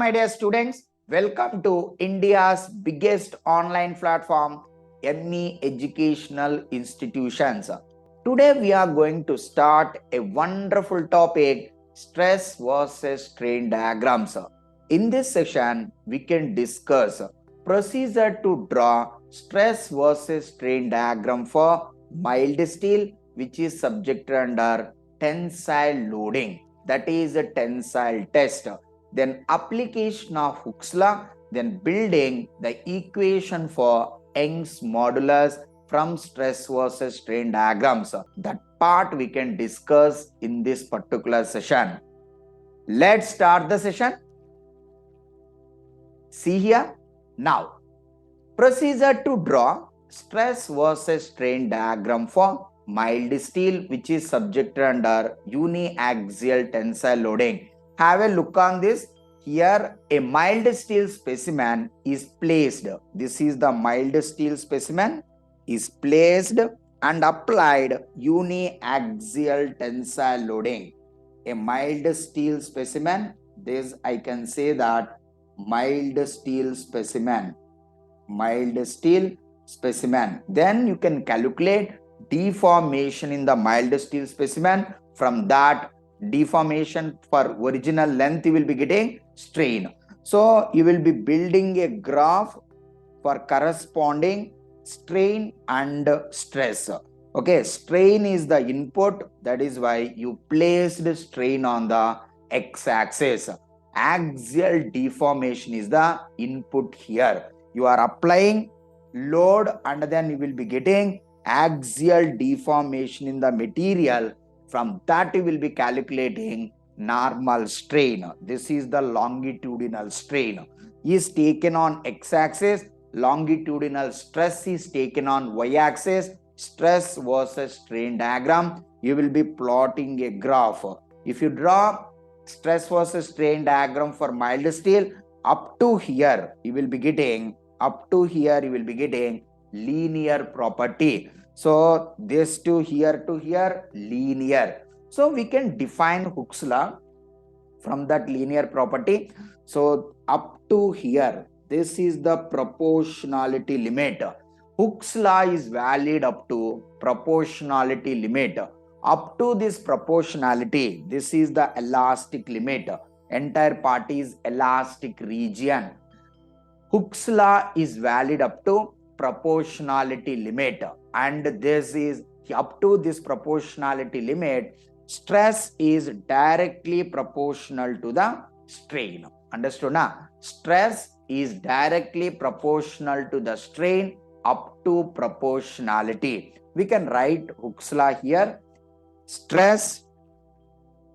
my dear students. Welcome to India's biggest online platform, MME Educational Institutions. Today we are going to start a wonderful topic, stress versus strain diagrams. In this session, we can discuss procedure to draw stress versus strain diagram for mild steel, which is subjected under tensile loading. That is a tensile test. Then application of Hooke's law, then building the equation for Young's modulus from stress versus strain diagrams. That part we can discuss in this particular session. Let's start the session. See here. Now, procedure to draw stress versus strain diagram for mild steel, which is subjected under uniaxial tensile loading. Have a look on this. Here a mild steel specimen is placed. This is the mild steel specimen is placed and applied uniaxial tensile loading. A mild steel specimen, this I can say that mild steel specimen. Then you can calculate deformation in the mild steel specimen. From that deformation for original length, you will be getting strain. So you will be building a graph for corresponding strain and stress. Okay, strain is the input. That is why you placed strain on the x-axis. Axial deformation is the input here. You are applying load and then you will be getting axial deformation in the material. From that you will be calculating normal strain. This is the longitudinal strain is taken on x-axis. Longitudinal stress is taken on y-axis. Stress versus strain diagram. You will be plotting a graph. If you draw stress versus strain diagram for mild steel, up to here you will be getting linear property. So this to here linear. So we can define Hooke's law from that linear property. So up to here, this is the proportionality limit. Hooke's law is valid up to proportionality limit. Up to this proportionality, this is the elastic limit. Entire part is elastic region. Hooke's law is valid up to proportionality limit, and this is up to this proportionality limit, stress is directly proportional to the strain. Understood now? Stress is directly proportional to the strain up to proportionality. We can write Hooke's law here. Stress,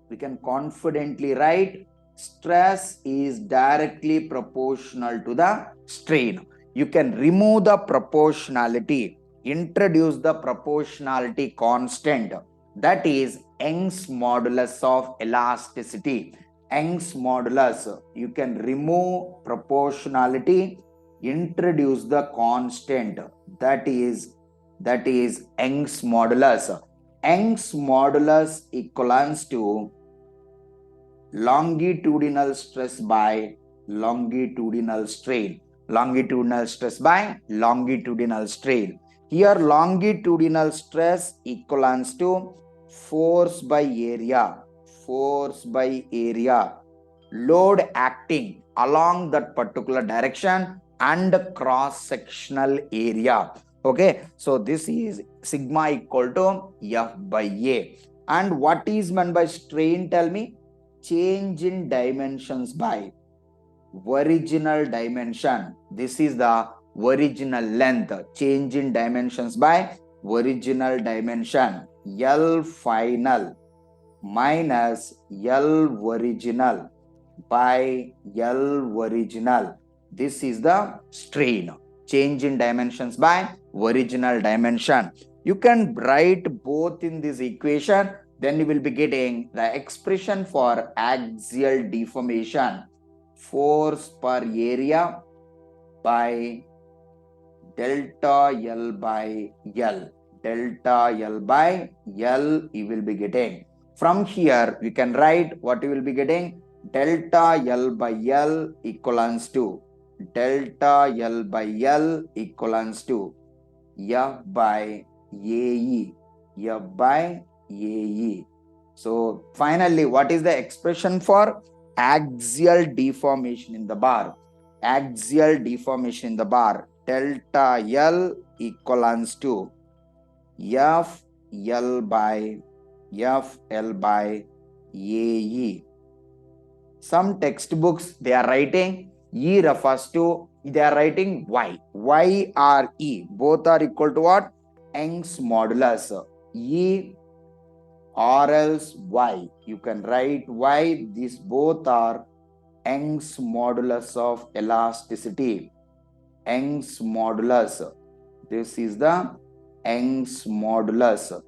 we can confidently write stress is directly proportional to the strain. You can remove the proportionality, introduce the proportionality constant, that is Young's modulus of elasticity. Young's modulus, you can remove proportionality, introduce the constant, that is Young's modulus. Young's modulus equals to longitudinal stress by longitudinal strain. Longitudinal stress by longitudinal strain. Here longitudinal stress equals to force by area. Load acting along that particular direction and cross-sectional area. Okay, so this is sigma equal to F by A. And what is meant by strain? Tell me. Change in dimensions by original dimension. This is the original length. Change in dimensions by original dimension. L final minus L original by L original. This is the strain. Change in dimensions by original dimension. You can write both in this equation. Then you will be getting the expression for axial deformation. Force per area by delta L by L. Delta L by L you will be getting. From here, we can write what you will be getting. delta L by L equals to delta L by L equals to F by AE. F by AE. So finally, what is the expression for axial deformation in the bar? Axial deformation in the bar. Delta L equals to FL by AE. Some textbooks they are writing E refers to, they are writing Y. Y or E. Both are equal to what? Young's modulus. E or else Y. You can write Y. These both are Young's modulus of elasticity. Young's modulus. This is the Young's modulus.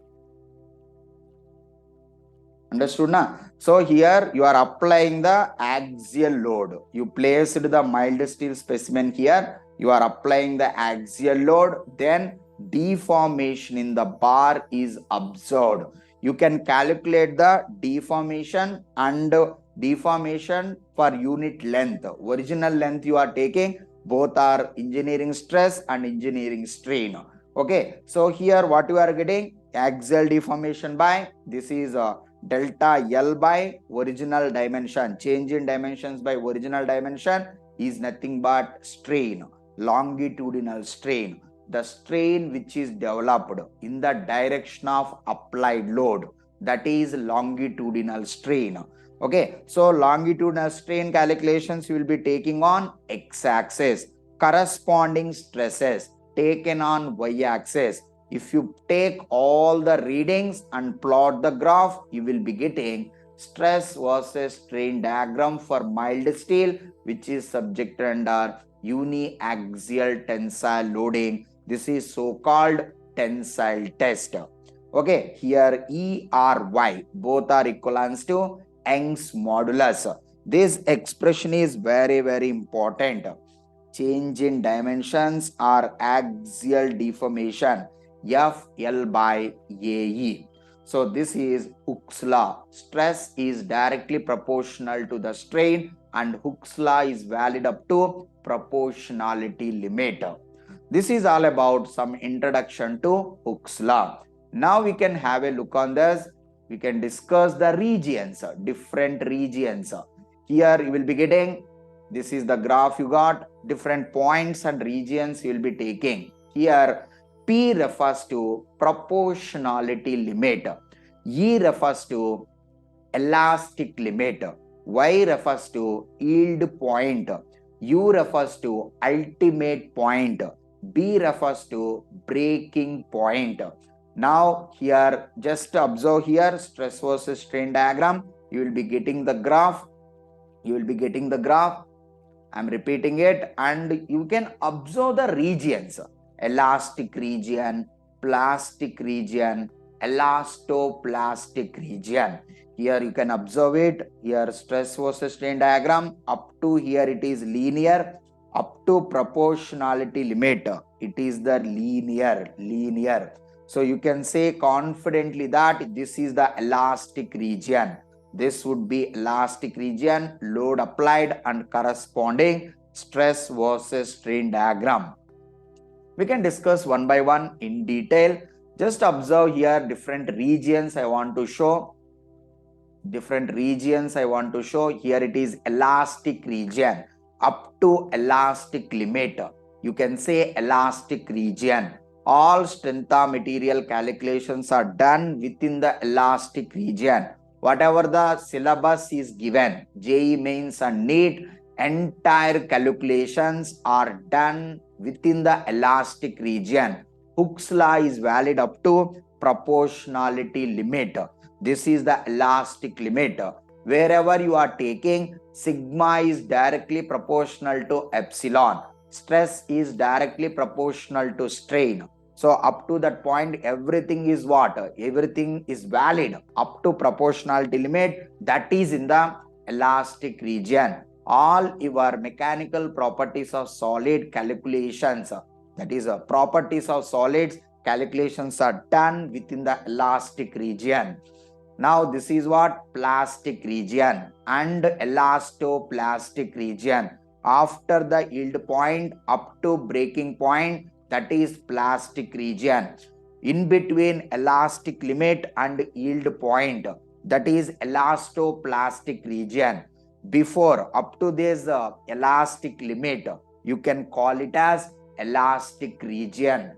Understood na? So here you are applying the axial load. You placed the mild steel specimen here. You are applying the axial load. Then deformation in the bar is observed. You can calculate the deformation and deformation for unit length. Original length you are taking. Both are engineering stress and engineering strain. Okay. So here what you are getting? Axial deformation by, this is delta L by original dimension. Change in dimensions by original dimension is nothing but strain, longitudinal strain. The strain which is developed in the direction of applied load, that is longitudinal strain. Okay, so longitudinal strain calculations you will be taking on x-axis. Corresponding stresses taken on y-axis. If you take all the readings and plot the graph, you will be getting stress versus strain diagram for mild steel, which is subjected under uniaxial tensile loading. This is so-called tensile test. Okay, here E or Y, both are equivalent to Young's modulus. This expression is very, very important. Change in dimensions or axial deformation. FL by AE. So this is Hooke's law. Stress is directly proportional to the strain and Hooke's law is valid up to proportionality limit. This is all about some introduction to Hooke's law. Now we can have a look on this. We can discuss the regions, different regions. Here you will be getting, this is the graph you got, different points and regions you will be taking. Here P refers to proportionality limit, E refers to elastic limit, Y refers to yield point, U refers to ultimate point, B refers to breaking point. Now here just observe here stress versus strain diagram. You will be getting the graph. I'm repeating it, and you can observe the regions: elastic region, plastic region, elastoplastic region. Here you can observe it. Here stress versus strain diagram. Up to here it is linear. Up to proportionality limit, it is the linear. So you can say confidently that this is the elastic region. This would be elastic region, load applied and corresponding stress versus strain diagram. We can discuss one by one in detail. Just observe here different regions I want to show. Here it is elastic region up to elastic limit. You can say elastic region. All strength of material calculations are done within the elastic region. Whatever the syllabus is given, JEE mains and NEET, entire calculations are done within the elastic region. Hooke's law is valid up to proportionality limit. This is the elastic limit. Wherever you are taking, sigma is directly proportional to epsilon. Stress is directly proportional to strain. So up to that point, everything is what? Everything is valid up to proportionality limit. That is in the elastic region. All your mechanical properties of solid calculations, that is properties of solids calculations are done within the elastic region. Now this is what? Plastic region and elastoplastic region. After the yield point up to breaking point, that is plastic region. In between elastic limit and yield point, that is elastoplastic region. Before up to this elastic limit, you can call it as elastic region.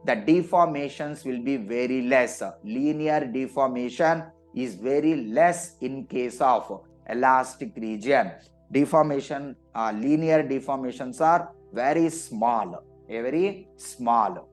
The deformations will be very less. Linear deformation is very less in case of elastic region. Deformation, linear deformations are very small, very small.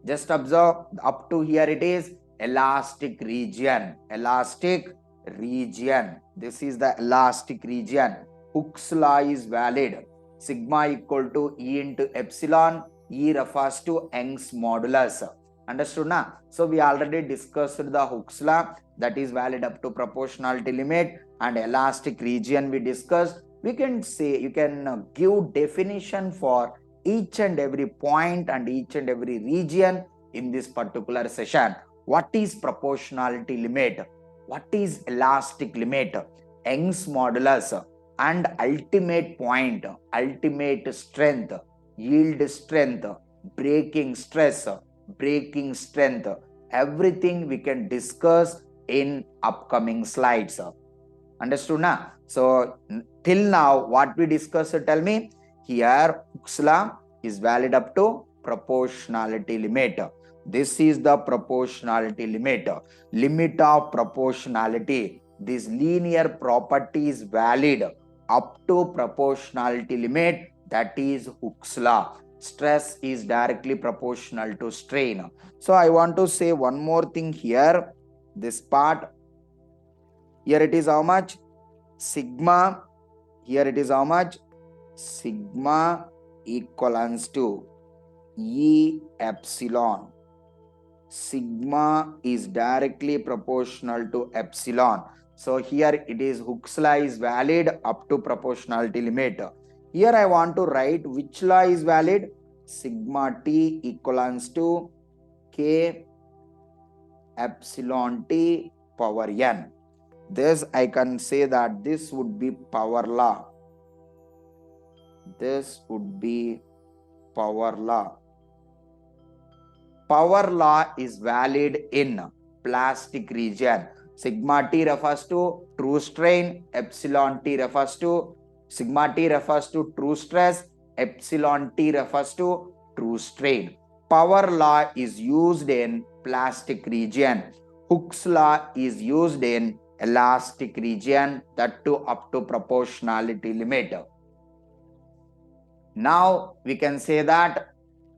Just observe up to here it is elastic region, elastic region. This is the elastic region. Hooke's law is valid. Sigma equal to E into epsilon. E refers to Young's modulus. Understood na? So we already discussed the Hooke's law, that is valid up to proportionality limit, and elastic region we discussed. We can say, you can give definition for each and every point and each and every region in this particular session. What is proportionality limit? What is elastic limit? Young's modulus and ultimate point, ultimate strength, yield strength, breaking stress, breaking strength. Everything we can discuss in upcoming slides. Understood na? So till now what we discussed, tell me. Here Hooke's law is valid up to proportionality limit. This is the proportionality limit. Limit of proportionality. This linear property is valid up to proportionality limit, that is Hooke's law. Stress is directly proportional to strain. So I want to say one more thing here. This part, here it is how much? Sigma, here it is how much? Sigma equals to E epsilon. Sigma is directly proportional to epsilon. So here it is Hooke's law is valid up to proportionality limit. Here I want to write which law is valid. Sigma T equals to K epsilon T power N. This I can say that this would be power law. This would be power law. Power law is valid in plastic region. Sigma T refers to true strain, epsilon T refers to, sigma T refers to true stress, epsilon T refers to true strain. Power law is used in plastic region. Hooke's law is used in elastic region, that too up to proportionality limit. Now we can say that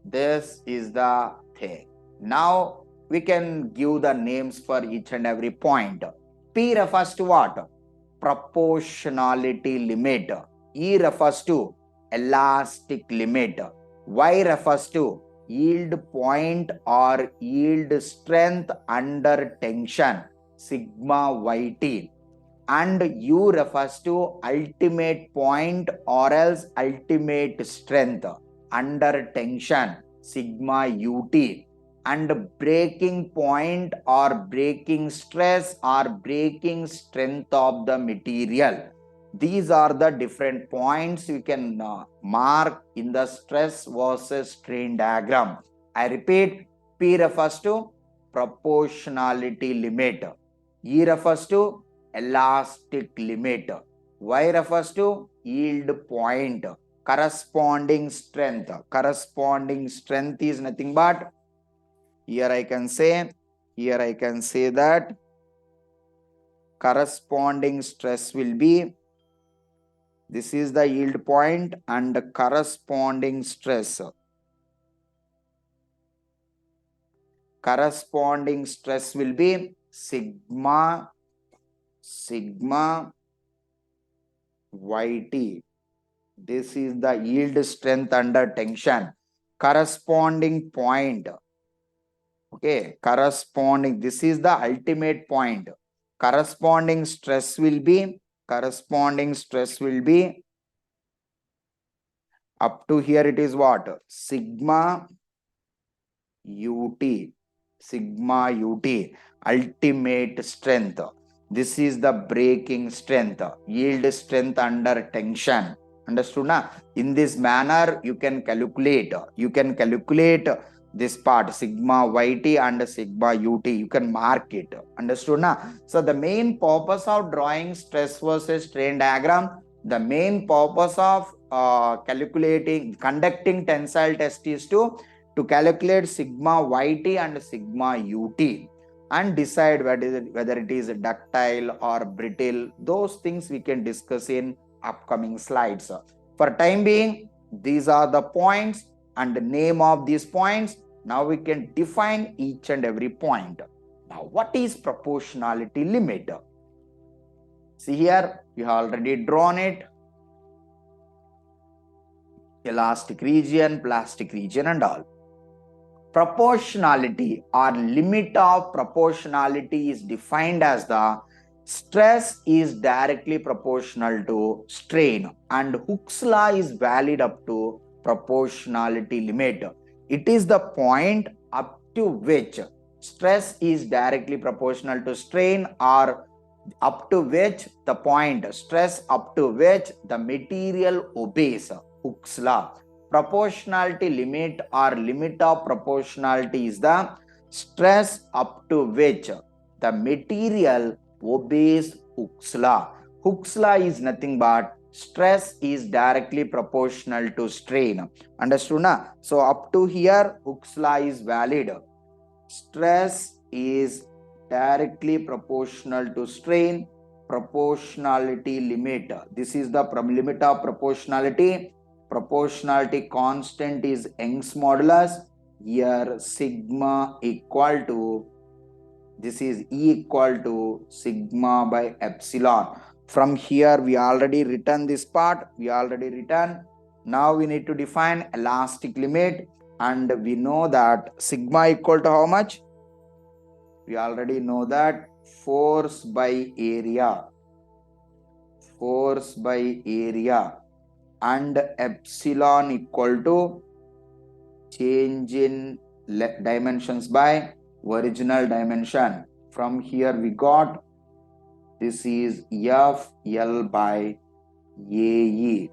this is the thing. Now we can give the names for each and every point. P refers to what? Proportionality limit. E refers to elastic limit. Y refers to yield point or yield strength under tension, sigma YT. And U refers to ultimate point or else ultimate strength under tension, sigma UT. And breaking point or breaking stress or breaking strength of the material. These are the different points you can mark in the stress versus strain diagram. I repeat, P refers to proportionality limit. E refers to elastic limit. Y refers to yield point. Corresponding strength. Corresponding strength is nothing but, here I can say that corresponding stress will be, this is the yield point, and corresponding stress. Corresponding stress will be sigma YT. This is the yield strength under tension. Corresponding point. Okay, corresponding, this is the ultimate point. Corresponding stress will be, up to here it is what? Sigma UT. ultimate strength. This is the breaking strength, yield strength under tension. Understood na? In this manner, you can calculate this part, sigma yt and sigma ut. You can mark it. Understood na? So the main purpose of drawing stress versus strain diagram, the main purpose of conducting tensile test is to calculate sigma yt and sigma ut and decide whether it is ductile or brittle. Those things we can discuss in upcoming slides. For time being, these are the points and the name of these points. Now we can define each and every point. Now, what is proportionality limit? See here, we have already drawn it. Elastic region, plastic region and all. Proportionality or limit of proportionality is defined as the stress is directly proportional to strain, and Hooke's law is valid up to proportionality limit. It is the point up to which stress is directly proportional to strain, or up to which the point stress up to which the material obeys Hooke's law. Proportionality limit or limit of proportionality is the stress up to which the material obeys Hooke's law. Hooke's law is nothing but stress is directly proportional to strain. Understood na? So up to here Hooke's law is valid. Stress is directly proportional to strain. Proportionality limit. This is the limit of proportionality. Proportionality constant is Young's modulus. Here sigma equal to, this is E equal to sigma by epsilon. From here we already written this part. Now we need to define elastic limit, and we know that sigma equal to how much? We already know that force by area. And epsilon equal to change in dimensions by original dimension. From here we got this is FL by AE.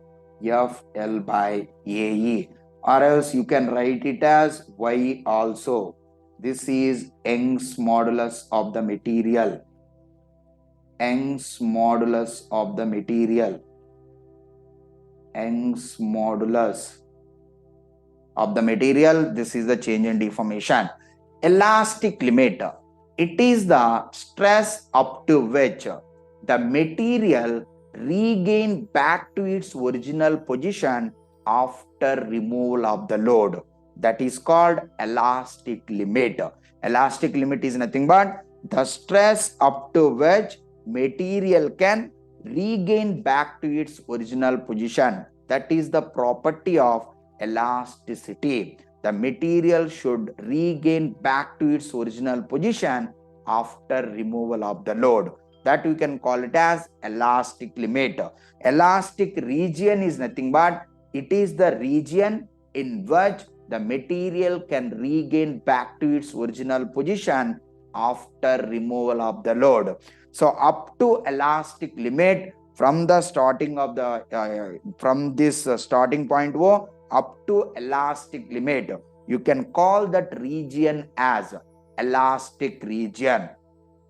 Or else you can write it as Y also. This is Young's modulus of the material. Young's modulus of the material. This is the change in deformation. Elastic limit. It is the stress up to which the material regain back to its original position after removal of the load. That is called elastic limit. Elastic limit is nothing but the stress up to which material can regain back to its original position. That is the property of elasticity. The material should regain back to its original position after removal of the load. That we can call it as elastic limit. Elastic region is nothing but it is the region in which the material can regain back to its original position after removal of the load. So up to elastic limit, from the starting of the from this starting point O up to elastic limit, you can call that region as elastic region.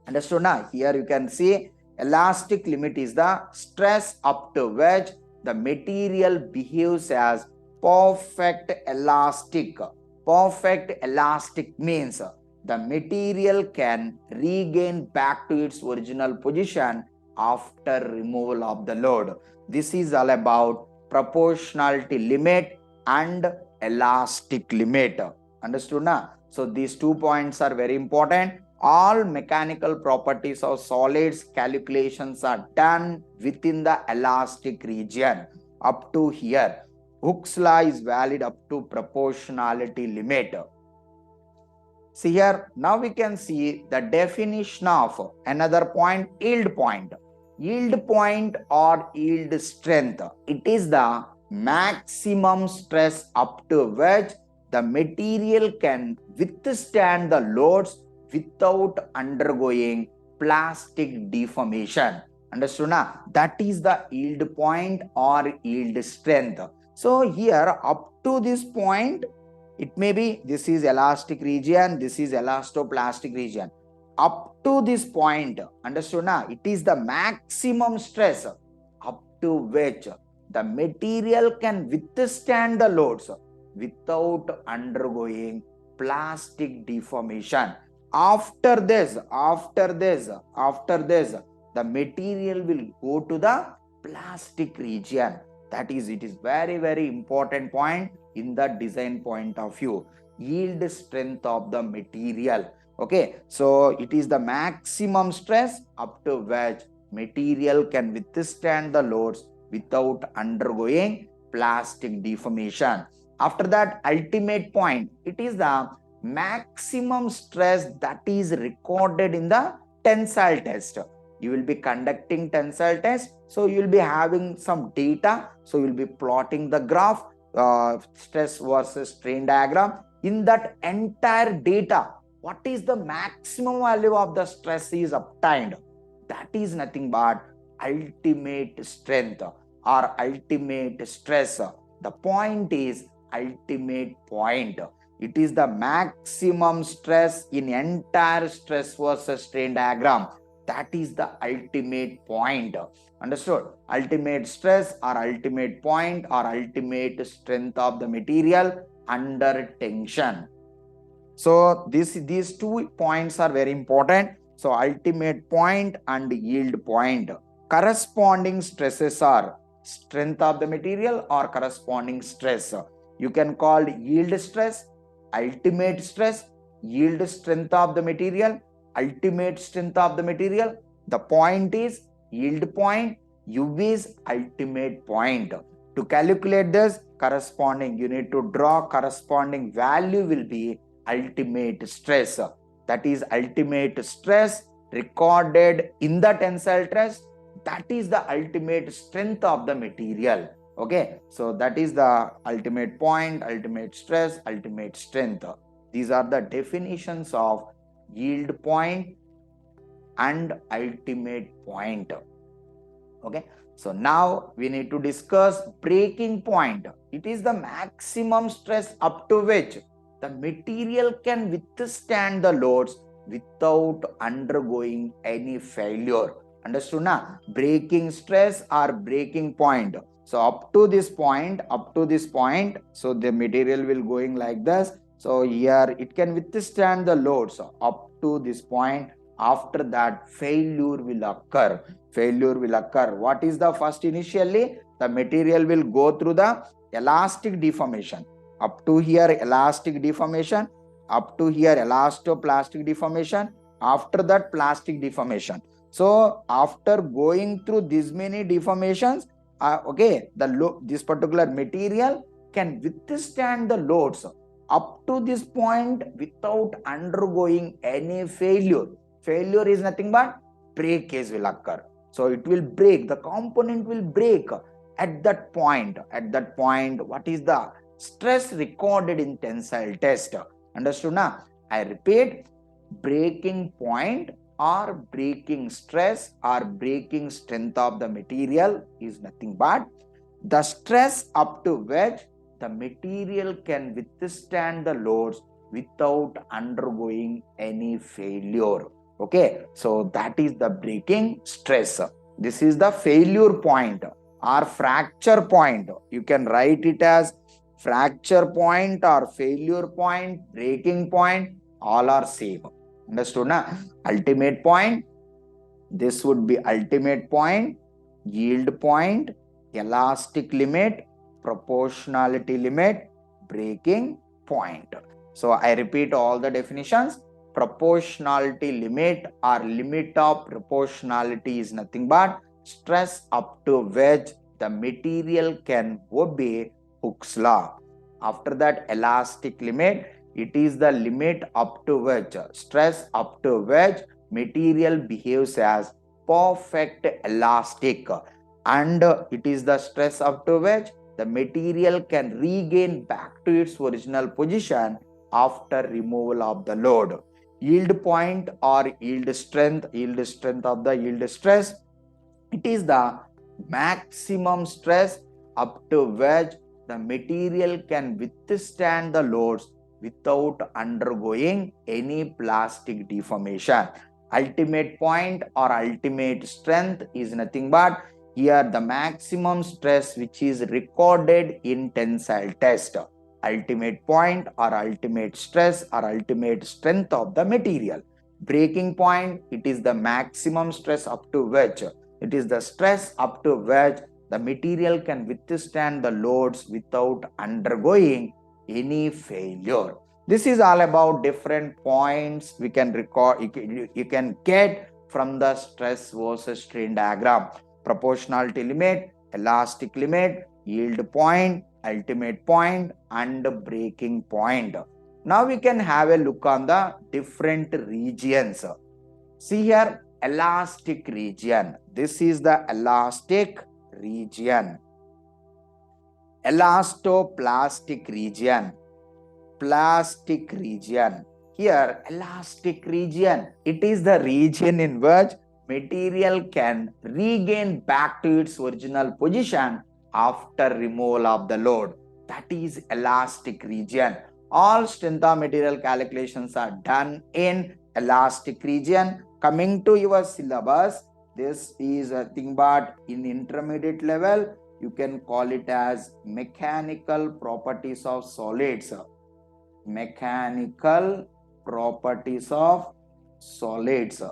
Understood now? Here you can see elastic limit is the stress up to which the material behaves as perfect elastic. Perfect elastic means the material can regain back to its original position after removal of the load. This is all about proportionality limit and elastic limit. Understood now? So these 2 points are very important. All mechanical properties of solids calculations are done within the elastic region. Up to here, Hooke's law is valid up to proportionality limit. See here, now we can see the definition of another point, yield point. Yield point or yield strength. It is the maximum stress up to which the material can withstand the loads without undergoing plastic deformation. Understood now? That is the yield point or yield strength. So here up to this point, it may be this is elastic region, this is elastoplastic region. Up to this point, understood now? It is the maximum stress up to which the material can withstand the loads without undergoing plastic deformation. After this, the material will go to the plastic region. That is, it is very, very important point in the design point of view. Yield strength of the material. Okay, so it is the maximum stress up to which material can withstand the loads without undergoing plastic deformation. After that, ultimate point, it is the maximum stress that is recorded in the tensile test. You will be conducting tensile test, so you will be having some data, so you will be plotting the graph, stress versus strain diagram. In that entire data, what is the maximum value of the stress is obtained? That is nothing but ultimate strength or ultimate stress. The point is ultimate point. It is the maximum stress in entire stress versus strain diagram. That is the ultimate point. Understood? Ultimate stress or ultimate point or ultimate strength of the material under tension. So these 2 points are very important. So ultimate point and yield point. Corresponding stresses are strength of the material or corresponding stress. You can call yield stress, ultimate stress, yield strength of the material, ultimate strength of the material. The point is yield point, U is ultimate point. To calculate this corresponding, you need to draw corresponding value will be ultimate stress. That is ultimate stress recorded in the tensile test. That is the ultimate strength of the material. Okay, so that is the ultimate point, ultimate stress, ultimate strength. These are the definitions of yield point and ultimate point. Okay, so now we need to discuss breaking point. It is the maximum stress up to which the material can withstand the loads without undergoing any failure. Understood now? Breaking stress or breaking point. So up to this point, so the material will going like this. So here it can withstand the loads up to this point. After that, failure will occur. What is the first? Initially, the material will go through the elastic deformation. Up to here, elastic deformation. Up to here, elastoplastic deformation. After that, plastic deformation. So after going through this many deformations, this particular material can withstand the loads up to this point without undergoing any failure. Failure is nothing but breakage will occur. So it will break, the component will break at that point. What is the stress recorded in tensile test? Understood now? I repeat, breaking point or breaking stress or breaking strength of the material is nothing but the stress up to which the material can withstand the loads without undergoing any failure. Okay, so that is the breaking stress. This is the failure point or fracture point. You can write it as fracture point or failure point, breaking point, all are same. Understood na? Ultimate point, this would be ultimate point, yield point, elastic limit, proportionality limit, breaking point. So I repeat all the definitions. Proportionality limit or limit of proportionality is nothing but stress up to which the material can obey Hooke's law. After that, elastic limit, it is the limit up to which, stress up to which material behaves as perfect elastic, and it is the stress up to which the material can regain back to its original position after removal of the load. yield point or yield strength of the yield stress. It is the maximum stress up to which the material can withstand the loads without undergoing any plastic deformation. Ultimate point or ultimate strength is nothing but here the maximum stress which is recorded in tensile test. Ultimate point or ultimate stress or ultimate strength of the material. Breaking point, it is the maximum stress up to which it is the stress up to which the material can withstand the loads without undergoing any failure. This is all about different points we can record, you can get from the stress versus strain diagram. Proportionality limit, elastic limit, yield point, ultimate point, and breaking point. Now we can have a look on the different regions. See here, elastic region. This is the elastic region. Elastoplastic region. Plastic region. Here, elastic region. It is the region in which material can regain back to its original position after removal of the load. That is elastic region. All strength of material calculations are done in elastic region. Coming to your syllabus, this is a thing, but in intermediate level, you can call it as mechanical properties of solids. Mechanical properties of solids.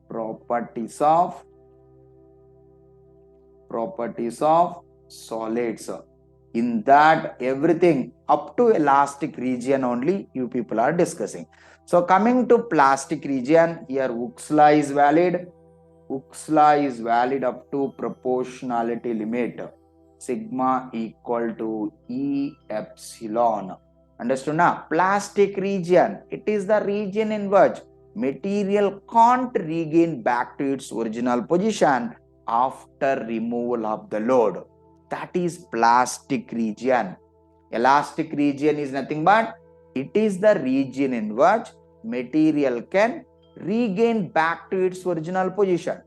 Properties of solids. In that, everything up to elastic region only you people are discussing. So coming to plastic region, here Hooke's law is valid. Hooke's law is valid up to proportionality limit sigma equal to E epsilon. Understood now? Plastic region, it is the region in which material can't regain back to its original position after removal of the load. That is plastic region. Elastic region is nothing but it is the region in which material can regain back to its original position.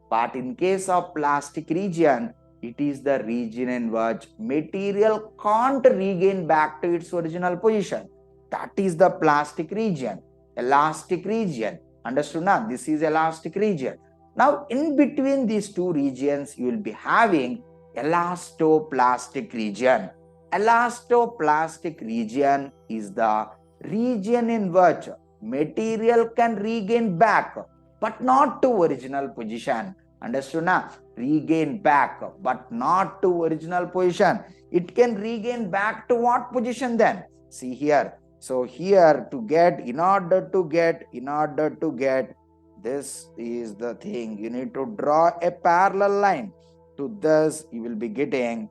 But in case of plastic region, it is the region in which material can't regain back to its original position. That is the plastic region, elastic region. Understood now? This is elastic region. Now, in between these two regions, you will be having elastoplastic region. Elastoplastic region is the region in which material can regain back, but not to original position. Understood now? Regain back, but not to original position. It can regain back to what position then? See here. So here to get, in order to get, this is the thing. You need to draw a parallel line. To this, you will be getting,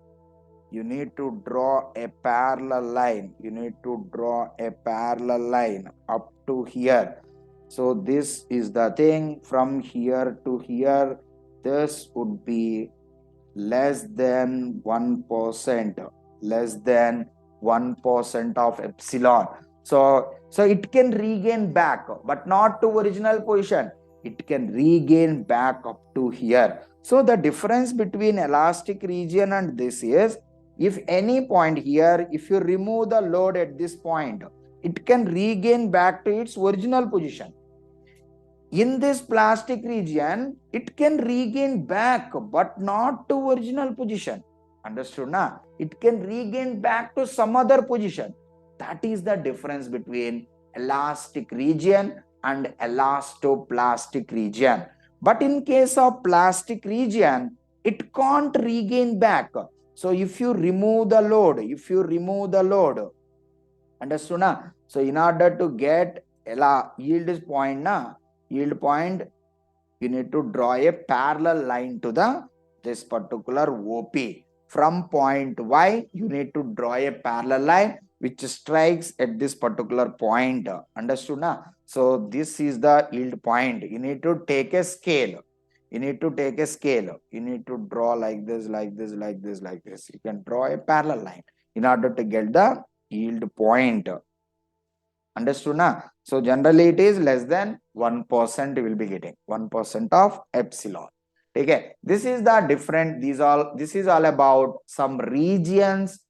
you need to draw a parallel line. You need to draw a parallel line up to here. So this is the thing, from here to here, this would be less than 1%, less than 1% of epsilon. So it can regain back, but not to original position. It can regain back up to here. So the difference between elastic region and this is, if any point here, if you remove the load at this point, it can regain back to its original position. In this plastic region, it can regain back, but not to original position. Understood now? It can regain back to some other position. That is the difference between elastic region and elastoplastic region. But in case of plastic region, it can't regain back. So if you remove the load, understood now? So in order to get yield point, you need to draw a parallel line to this particular OP. From point Y, you need to draw a parallel line which strikes at this particular point. Understood now? So this is the yield point. You need to take a scale. You need to draw like this. You can draw a parallel line in order to get the yield point. Understood now? So generally it is less than 1% you will be getting 1% of epsilon. Okay, this is the different, this is all about some regions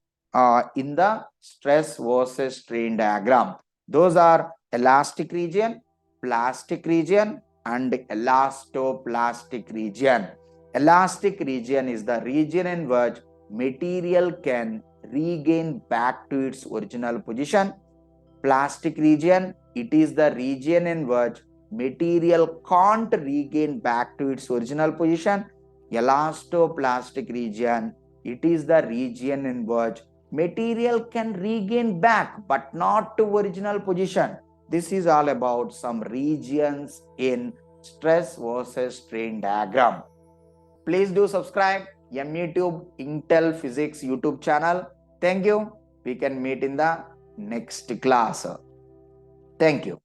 in the stress versus strain diagram. Those are elastic region, plastic region, and elastoplastic region. Elastic region is the region in which material can regain back to its original position. Plastic region, it is the region in which material can't regain back to its original position. Elastoplastic region, it is the region in which material can regain back but not to original position. This is all about some regions in stress versus strain diagram. Please do subscribe METube Intel Physics YouTube channel. Thank you. We can meet in the next class. Thank you.